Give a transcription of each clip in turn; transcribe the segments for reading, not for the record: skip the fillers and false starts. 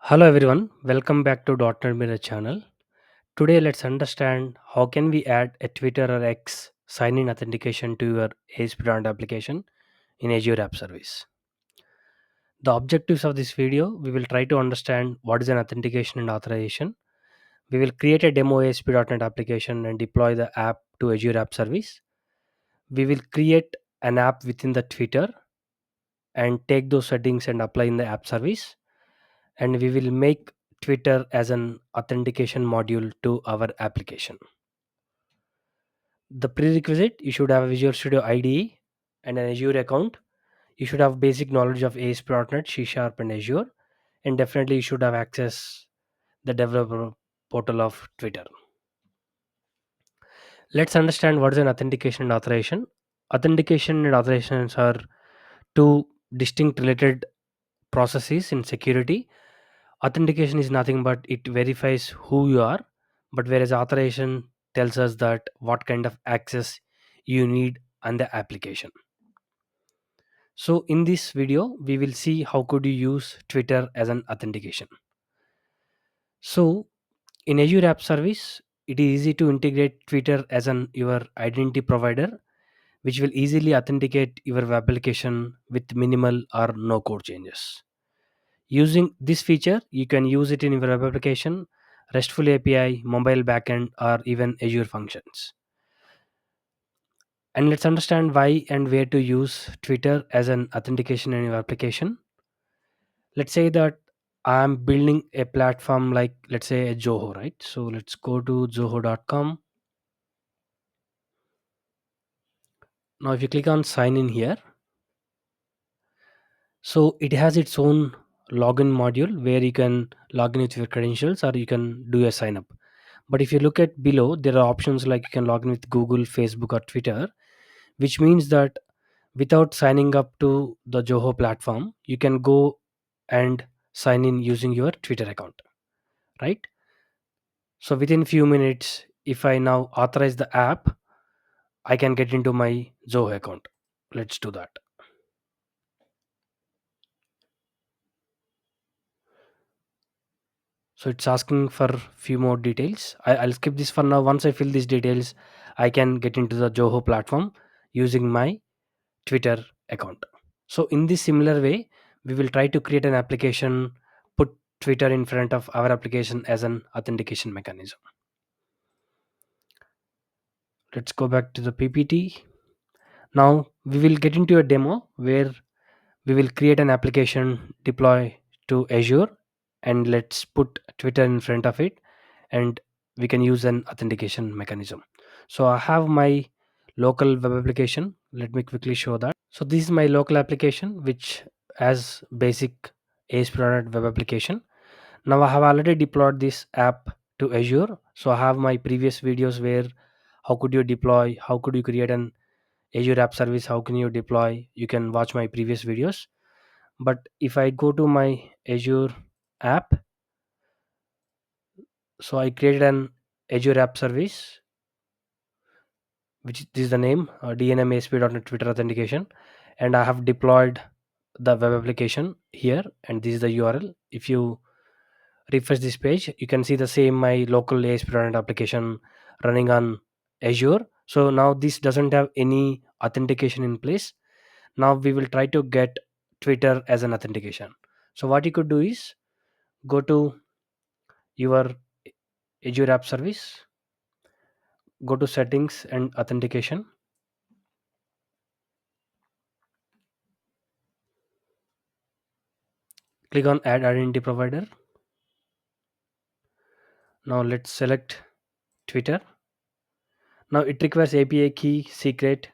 Hello everyone, welcome back to .NET Mirror channel. Today let's understand how can we add a Twitter or X sign-in authentication to your ASP.NET application in Azure App Service. The objectives of this video, we will try to understand what is an authentication and authorization. We will create a demo ASP.NET application and deploy the app to Azure App Service. We will create an app within the Twitter and take those settings and apply in the app service, and we will make Twitter as an authentication module to our application. The prerequisite, you should have Visual Studio IDE and an Azure account. You should have basic knowledge of ASP.NET, C Sharp, and Azure, and definitely you should have access the developer portal of Twitter. Let's understand what is an authentication and authorization. Authentication and authorizations are two distinct related processes in security. Authentication is nothing but it verifies who you are, but whereas authorization tells us that what kind of access you need on the application. So in this video we will see how could you use Twitter as an authentication. So in Azure App Service, it is easy to integrate Twitter as an your identity provider, which will easily authenticate your web application with minimal or no code changes. Using this feature, you can use it in your web application, RESTful API, mobile backend, or even Azure functions. And let's understand why and where to use Twitter as an authentication in your application. Let's say that I'm building a platform like, let's say, a Zoho, right? So let's go to zoho.com. Now, if you click on sign in here, so it has its own login module where you can log in with your credentials or you can do a sign up. But if you look at below, there are options like you can log in with Google, Facebook, or Twitter, which means that without signing up to the Zoho platform, you can go and sign in using your Twitter account, right? So within few minutes, if I now authorize the app, I can get into my Zoho account. Let's do that. So it's asking for few more details. I'll skip this for now. Once I fill these details, I can get into the Zoho platform using my Twitter account. So in this similar way, we will try to create an application, put Twitter in front of our application as an authentication mechanism. Let's go back to the PPT. Now we will get into a demo where we will create an application, deploy to Azure, and let's put Twitter in front of it, and we can use an authentication mechanism. So I have my local web application. Let me quickly show that. So this is my local application which has basic ASP.NET web application. Now I have already deployed this app to Azure. So I have my previous videos where how could you deploy, how could you create an Azure App Service, how can you deploy. You can watch my previous videos. But if I go to my Azure app, so I created an Azure App Service, which is the name DNM ASP.NET Twitter Authentication, and I have deployed the web application here, and this is the URL. If you refresh this page, you can see the same my local ASP.NET application running on Azure. So now this doesn't have any authentication in place. Now we will try to get Twitter as an authentication. So what you could do is go to your Azure App Service, go to settings and authentication, click on add identity provider. Now let's select Twitter. Now it requires API key, secret,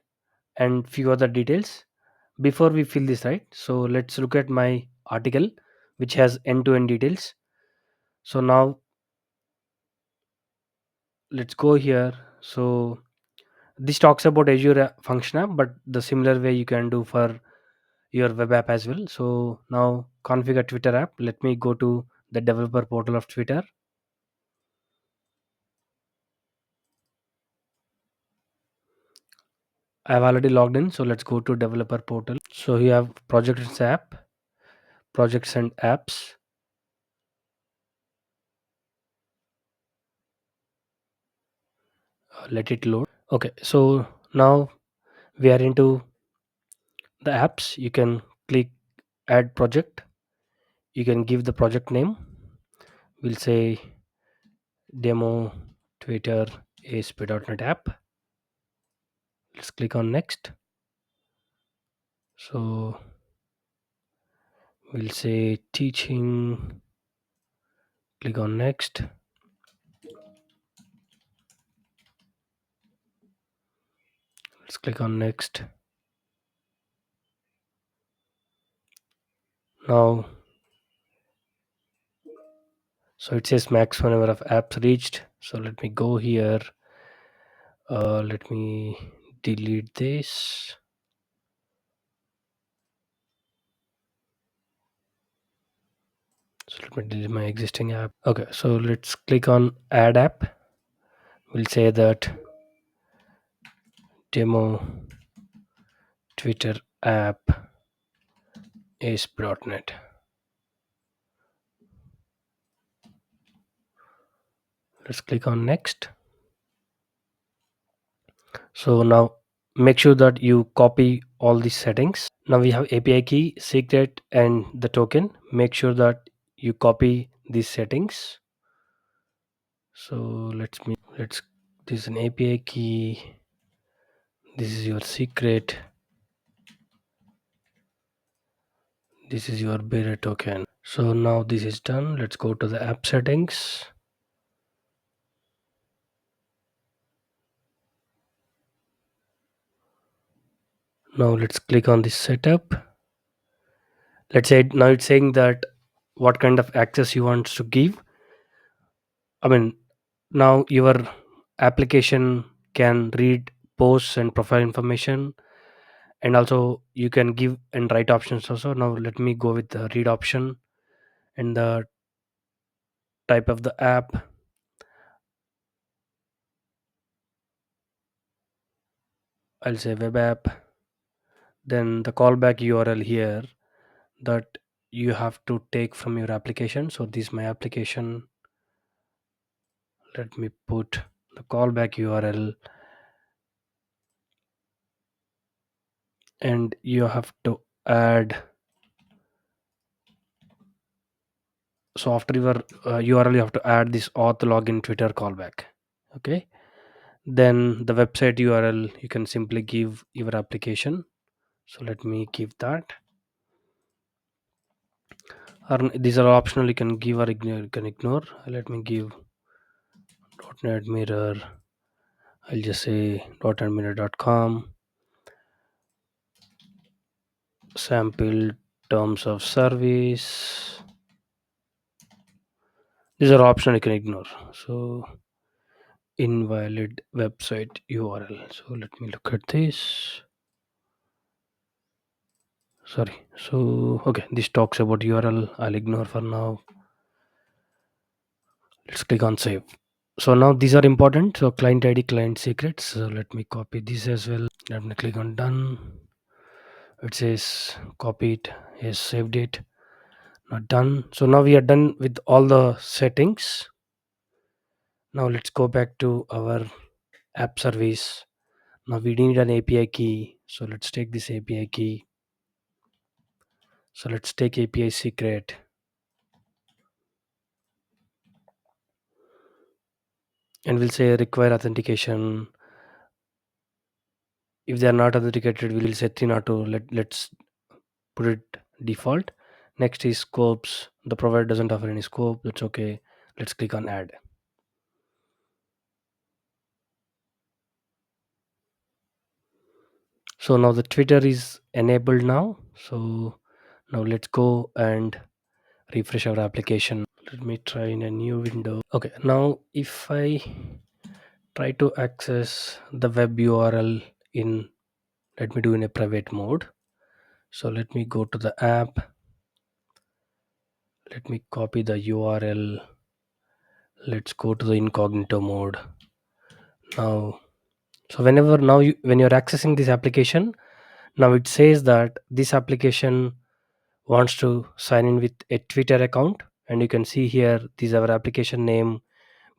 and few other details. Before we fill this, right? So let's look at my article which has end-to-end details. So now let's go here. So this talks about Azure function app, but the similar way you can do for your web app as well. So now configure Twitter app. Let me go to the developer portal of Twitter. I've already logged in, so let's go to developer portal. So you have projects app, projects and apps. Let it load. Okay, so now we are into the apps. You can click add project. You can give the project name. We'll say demo Twitter ASP.NET app. Let's click on next. So we'll say teaching. Click on next. Let's click on next. Now, so it says maximum number of apps reached. So let me go here. Let me delete this. So let me delete my existing app. Okay, so let's click on add app. We'll say that demo Twitter app ASP.NET. Let's click on next. So now make sure that you copy all these settings. Now we have API key, secret, and the token. Make sure that you copy these settings. So let's this is an API key. This is your secret. This is your bearer token. So now this is done. Let's go to the app settings. Now let's click on this setup. Let's say now it's saying that what kind of access you want to give. I mean, now your application can read posts and profile information, and also you can give and write options also. Now let me go with the read option and the type of the app. I'll say web app. Then the callback URL here that you have to take from your application. So this is my application. Let me put the callback URL, and you have to add. So after your URL, you have to add this auth login Twitter callback. Okay. Then the website URL, you can simply give your application. So let me give that. Or these are optional. You can give or ignore. You can ignore. Let me give .NET Mirror. I'll just say .NETMirror.com. Sample terms of service. These are optional. You can ignore. So invalid website URL. So let me look at this. Sorry. So okay, this talks about URL. I'll ignore for now. Let's click on save. So now these are important. So client ID, client secrets. So let me copy this as well. Let me click on done. It says copy it. Yes, saved it. Not done. So now we are done with all the settings. Now let's go back to our app service. Now we need an API key. So let's take this API key. So let's take API secret. And we'll say require authentication. If they are not authenticated, we will say 302. Let's put it default. Next is scopes. The provider doesn't offer any scope. That's okay. Let's click on add. So now the Twitter is enabled now. So now let's go and refresh our application. Let me try in a new window. Okay, now if I try to access the web URL in, let me do in a private mode. So let me go to the app. Let me copy the URL. Let's go to the incognito mode. Now, so whenever now when you're accessing this application, now it says that this application wants to sign in with a Twitter account, and you can see here this is our application name.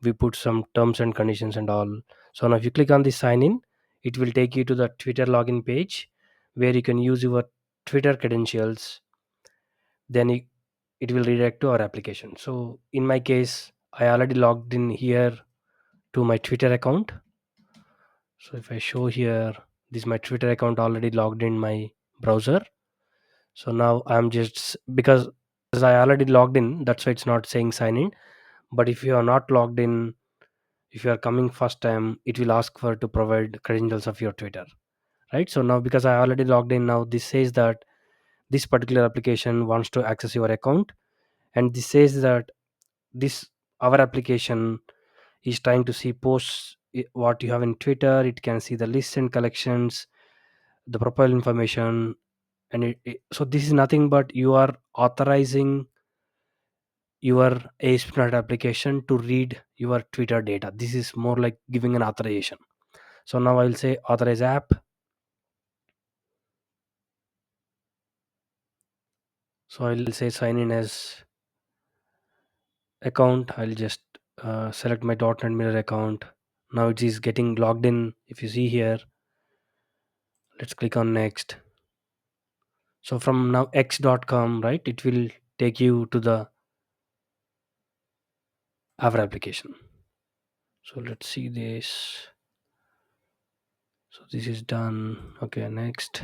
We put some terms and conditions and all. So now if you click on the sign in, it will take you to the Twitter login page where you can use your Twitter credentials. Then it will redirect to our application. So in my case, I already logged in here to my Twitter account. So if I show here, this is my Twitter account already logged in my browser. So now I'm just, because I already logged in, that's why it's not saying sign in. But if you are not logged in, if you are coming first time, it will ask for to provide credentials of your Twitter, right? So now because I already logged in, now this says that this particular application wants to access your account, and this says that this our application is trying to see posts, what you have in Twitter. It can see the lists and collections, the profile information, and so this is nothing but you are authorizing your ASP.NET application to read your Twitter data. This is more like giving an authorization. So now I'll say authorize app. So I'll say sign in as account. I'll just select my .NET Mirror account. Now it is getting logged in. If you see here, let's click on next. So from now x.com, right, it will take you to the our application. So let's see this. So this is done. Okay, next.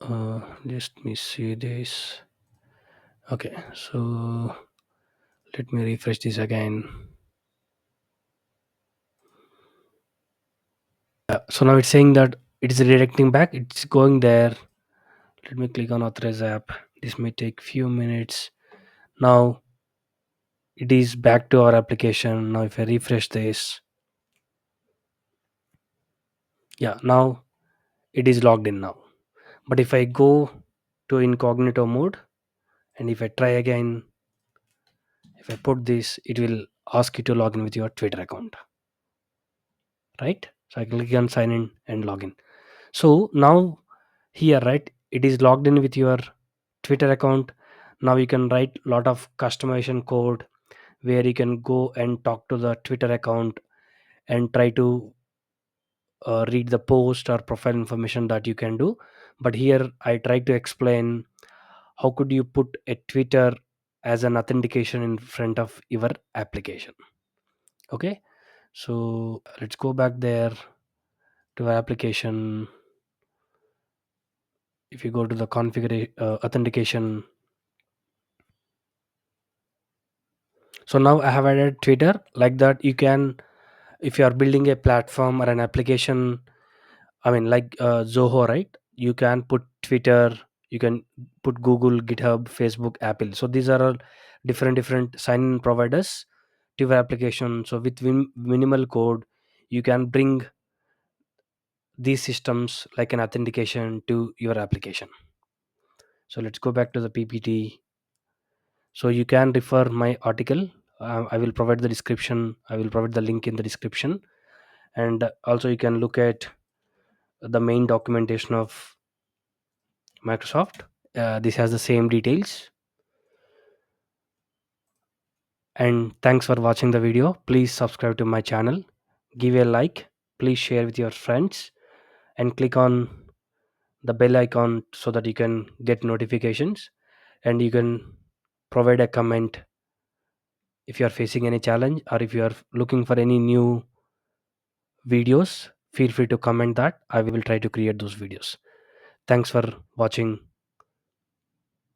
Let me see this. Okay, so let me refresh this again. So now it's saying that it is redirecting back. It's going there. Let me click on authorize app. This may take few minutes. Now it is back to our application. Now if I refresh this, yeah, now it is logged in now. But if I go to incognito mode and if I try again, if I put this, it will ask you to log in with your Twitter account, right? So I click on sign in and login. So now here, right, it is logged in with your Twitter account. Now you can write a lot of customization code where you can go and talk to the Twitter account and try to read the post or profile information that you can do. But here I try to explain how could you put a Twitter as an authentication in front of your application. Okay, so let's go back there to our application. If you go to the configuration authentication, so now I have added Twitter. Like that you can, if you are building a platform or an application, I mean, like Zoho, right? You can put Twitter, you can put Google, GitHub, Facebook, Apple. So these are all different sign-in providers to your application. So with minimal code, you can bring these systems like an authentication to your application. So let's go back to the PPT. So you can refer my article. I will provide the description. I will provide the link in the description, and also you can look at the main documentation of Microsoft. This has the same details. And thanks for watching the video. Please subscribe to my channel, give a like, please share with your friends, and click on the bell icon so that you can get notifications, and you can provide a comment if you are facing any challenge or if you are looking for any new videos. Feel free to comment that. I will try to create those videos. Thanks for watching.